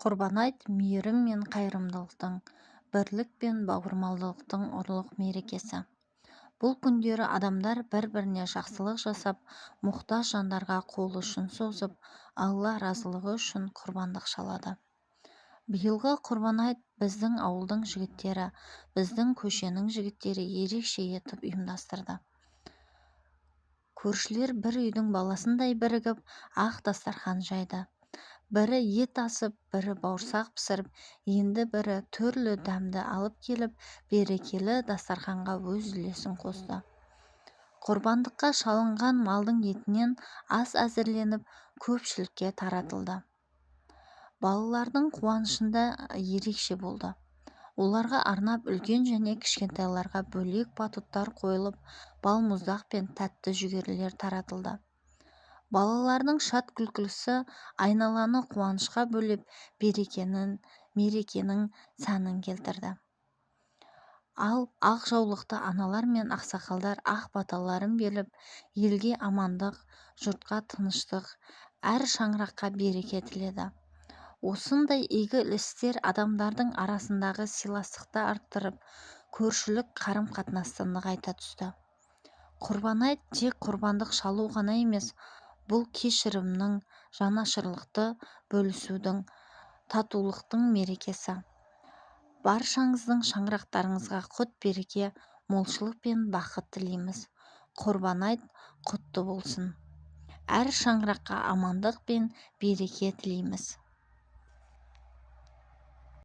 Құрбан айт мейірім мен қайырымдылықтың, бірлік пен бауырмалдықтың ұлық мерекесі. Бұл күндері адамдар бір-біріне жақсылық жасап, мұқтаж жандарға қол ұшын созып, Алла разылығы үшін құрбандық шалады. Биылғы құрбан айт біздің ауылдың жігіттері, біздің көшенің жігіттері ерекше етіп ұйымдастырды. Көршілер бір үйдің баласындай бірігіп, ақ дастархан жайды. Бірі ет асып, бірі бауырсақ пісіріп, енді бірі түрлі дәмді алып келіп, берекелі дастарханға өз үлесін қосты. Құрбандыққа шалынған малдың етінен ас әзірленіп, көпшілікке таратылды. Балалардың қуанышында ерекше болды. Оларға арнап үлкен және кішкентайларға бөлек батуттар қойылып, балмұздақ пен тәтті жүгерілер таратылды. Балалардың шат күлкісі айналаны қуанышқа бөлеп, мерекенің сәнін келтірді. Ал ақ жаулықты аналар мен ақсақалдар ақ баталарын беріп, елге амандық, жұртқа тыныштық, әр шаңыраққа береке тіледі. Осындай игі істер адамдардың арасындағы сыйластықты арттырып, көршілік қарым-қатынасты нығайта түсті. Құрбан айт тек құрбандық шалу ғана емес, бұл кешірімнің, жанашырлықты бөлісудің, татулықтың мерекесі. Баршаңыздың шаңырақтарыңызға құт-береке, молшылық пен бақыт тілейміз. Құрбан айт құтты болсын. Әр шаңыраққа амандық пен береке тілейміз.